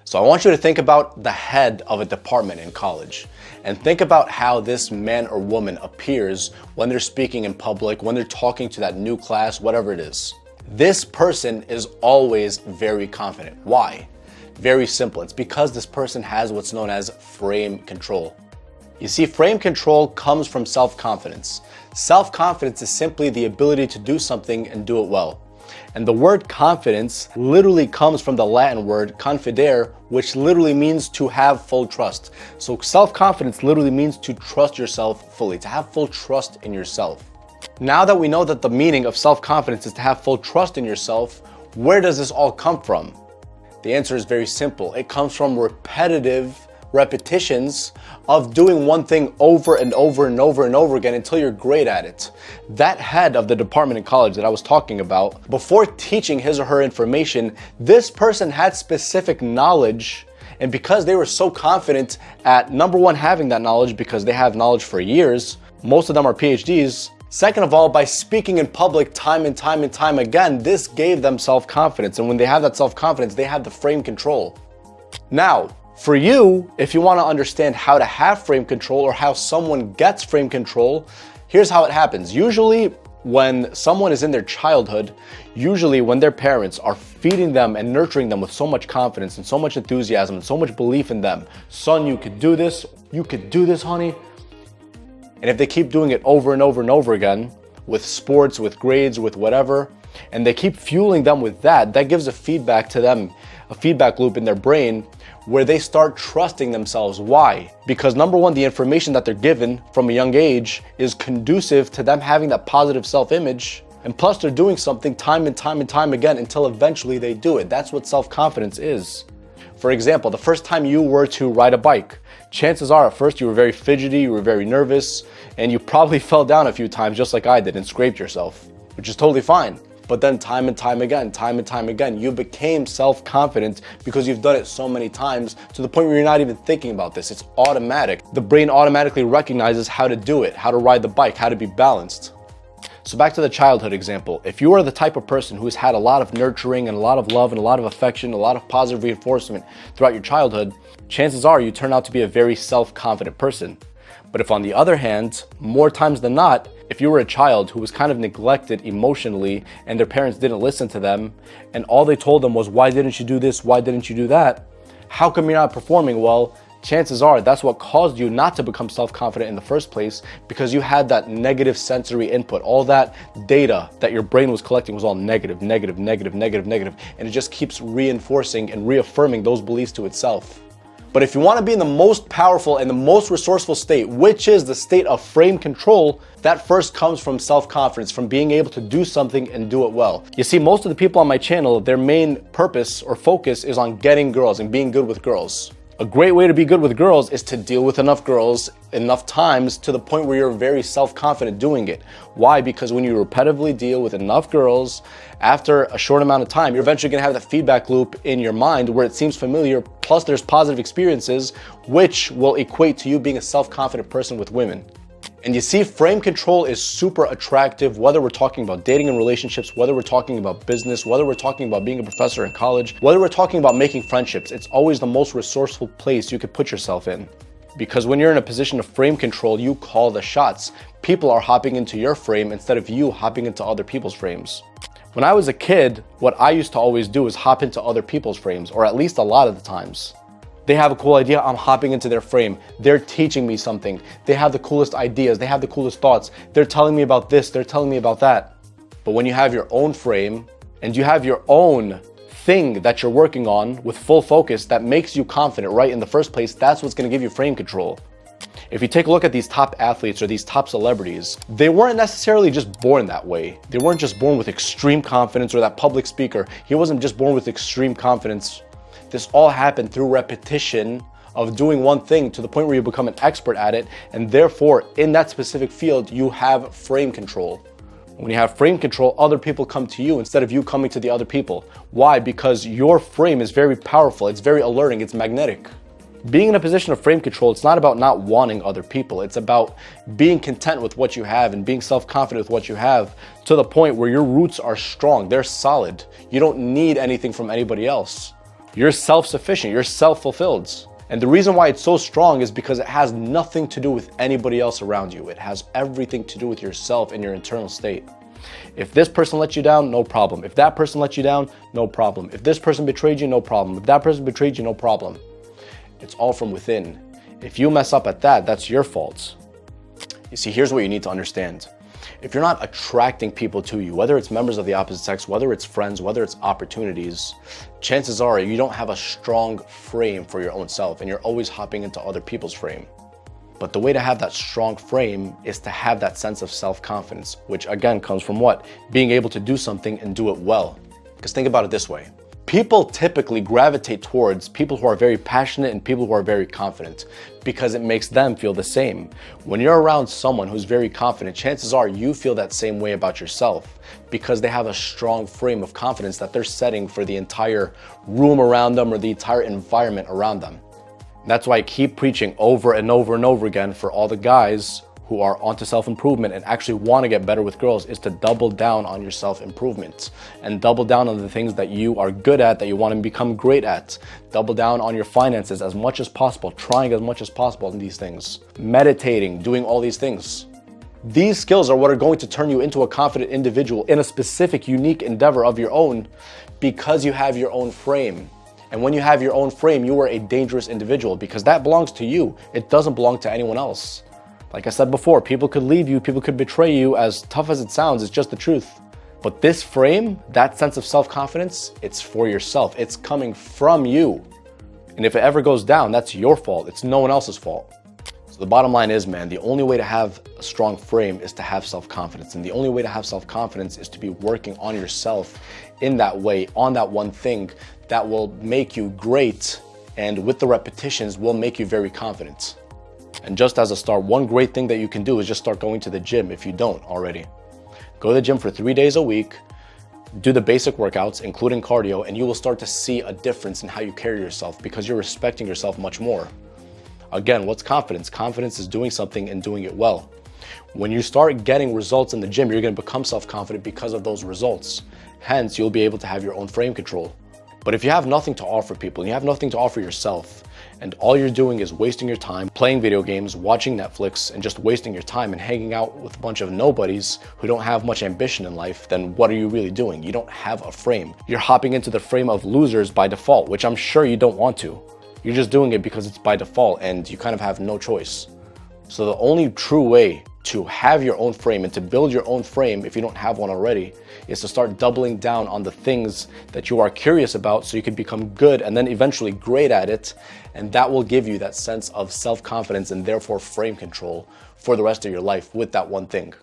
So I want you to think about the head of a department in college and think about how this man or woman appears when they're speaking in public, when they're talking to that new class, whatever it is. This person is always very confident. Why? Very simple. It's because this person has what's known as frame control. You see, frame control comes from self-confidence. Self-confidence is simply the ability to do something and do it well. And the word confidence literally comes from the Latin word confidere, which literally means to have full trust. So self-confidence literally means to trust yourself fully, to have full trust in yourself. Now that we know that the meaning of self-confidence is to have full trust in yourself, where does this all come from? The answer is very simple. It comes from repetitions of doing one thing over and over and over and over again until you're great at it. That head of the department in college that I was talking about, before teaching his or her information, this person had specific knowledge, and because they were so confident at, number one, having that knowledge because they have knowledge for years, most of them are PhDs. Second of all, by speaking in public time and time and time again, this gave them self-confidence. And when they have that self-confidence, they have the frame control. Now, for you, if you want to understand how to have frame control or how someone gets frame control, here's how it happens. Usually when someone is in their childhood, usually when their parents are feeding them and nurturing them with so much confidence and so much enthusiasm and so much belief in them, son, you could do this, honey. And if they keep doing it over and over and over again with sports, with grades, with whatever, and they keep fueling them with that, that gives a feedback to them, a feedback loop in their brain where they start trusting themselves. Why? Because number one, the information that they're given from a young age is conducive to them having that positive self-image. And plus they're doing something time and time and time again until eventually they do it. That's what self-confidence is. For example, the first time you were to ride a bike, chances are at first you were very fidgety, you were very nervous, and you probably fell down a few times just like I did and scraped yourself, which is totally fine. But then time and time again, you became self-confident because you've done it so many times to the point where you're not even thinking about this. It's automatic. The brain automatically recognizes how to do it, how to ride the bike, how to be balanced. So back to the childhood example. If you are the type of person who's had a lot of nurturing and a lot of love and a lot of affection, a lot of positive reinforcement throughout your childhood, chances are you turn out to be a very self-confident person. But if on the other hand, more times than not, if you were a child who was kind of neglected emotionally and their parents didn't listen to them and all they told them was, why didn't you do this? Why didn't you do that? How come you're not performing well? Chances are that's what caused you not to become self-confident in the first place, because you had that negative sensory input. All that data that your brain was collecting was all negative, and it just keeps reinforcing and reaffirming those beliefs to itself. But if you want to be in the most powerful and the most resourceful state, which is the state of frame control, that first comes from self-confidence, from being able to do something and do it well. You see, most of the people on my channel, their main purpose or focus is on getting girls and being good with girls. A great way to be good with girls is to deal with enough girls enough times to the point where you're very self-confident doing it. Why? Because when you repetitively deal with enough girls, after a short amount of time, you're eventually going to have that feedback loop in your mind where it seems familiar, plus there's positive experiences, which will equate to you being a self-confident person with women. And you see, frame control is super attractive, whether we're talking about dating and relationships, whether we're talking about business, whether we're talking about being a professor in college, whether we're talking about making friendships. It's always the most resourceful place you could put yourself in. Because when you're in a position of frame control, you call the shots. People are hopping into your frame instead of you hopping into other people's frames. When I was a kid, what I used to always do is hop into other people's frames, or at least a lot of the times. They have a cool idea, I'm hopping into their frame. They're teaching me something. They have the coolest ideas. They have the coolest thoughts. They're telling me about this. They're telling me about that. But when you have your own frame and you have your own thing that you're working on with full focus that makes you confident right in the first place, that's what's going to give you frame control. If you take a look at these top athletes or these top celebrities, they weren't necessarily just born that way. They weren't just born with extreme confidence, or that public speaker. He wasn't just born with extreme confidence. This all happened through repetition of doing one thing to the point where you become an expert at it, and therefore in that specific field you have frame control. When you have frame control, other people come to you instead of you coming to the other people. Why? Because your frame is very powerful, it's very alerting, it's magnetic. Being in a position of frame control, it's not about not wanting other people. It's about being content with what you have and being self-confident with what you have to the point where your roots are strong, they're solid. You don't need anything from anybody else. You're self-sufficient, you're self-fulfilled. And the reason why it's so strong is because it has nothing to do with anybody else around you. It has everything to do with yourself and your internal state. If this person let you down, no problem. If that person let you down, no problem. If this person betrayed you, no problem. If that person betrayed you, no problem. It's all from within. If you mess up at that, that's your fault. You see, here's what you need to understand. If you're not attracting people to you, whether it's members of the opposite sex, whether it's friends, whether it's opportunities, chances are you don't have a strong frame for your own self and you're always hopping into other people's frame. But the way to have that strong frame is to have that sense of self-confidence, which again comes from what? Being able to do something and do it well. Because think about it this way. People typically gravitate towards people who are very passionate and people who are very confident because it makes them feel the same. When you're around someone who's very confident, chances are you feel that same way about yourself because they have a strong frame of confidence that they're setting for the entire room around them or the entire environment around them. That's why I keep preaching over and over and over again for all the guys who are onto self-improvement and actually want to get better with girls is to double down on your self-improvement and double down on the things that you are good at, that you want to become great at. Double down on your finances as much as possible, trying as much as possible in these things. Meditating, doing all these things. These skills are what are going to turn you into a confident individual in a specific, unique endeavor of your own because you have your own frame. And when you have your own frame, you are a dangerous individual because that belongs to you. It doesn't belong to anyone else. Like I said before, people could leave you, people could betray you. As tough as it sounds, it's just the truth. But this frame, that sense of self-confidence, it's for yourself. It's coming from you. And if it ever goes down, that's your fault. It's no one else's fault. So the bottom line is, man, the only way to have a strong frame is to have self-confidence. And the only way to have self-confidence is to be working on yourself in that way, on that one thing that will make you great. And with the repetitions will make you very confident. And just as a start, one great thing that you can do is just start going to the gym if you don't already. Go to the gym for 3 days a week, do the basic workouts, including cardio, and you will start to see a difference in how you carry yourself because you're respecting yourself much more. Again, what's confidence? Confidence is doing something and doing it well. When you start getting results in the gym, you're going to become self-confident because of those results. Hence, you'll be able to have your own frame control. But if you have nothing to offer people, and you have nothing to offer yourself, and all you're doing is wasting your time playing video games, watching Netflix, and just wasting your time and hanging out with a bunch of nobodies who don't have much ambition in life, then what are you really doing? You don't have a frame. You're hopping into the frame of losers by default, which I'm sure you don't want to. You're just doing it because it's by default and you kind of have no choice. So the only true way to have your own frame and to build your own frame, if you don't have one already, is to start doubling down on the things that you are curious about so you can become good and then eventually great at it. And that will give you that sense of self-confidence and therefore frame control for the rest of your life with that one thing.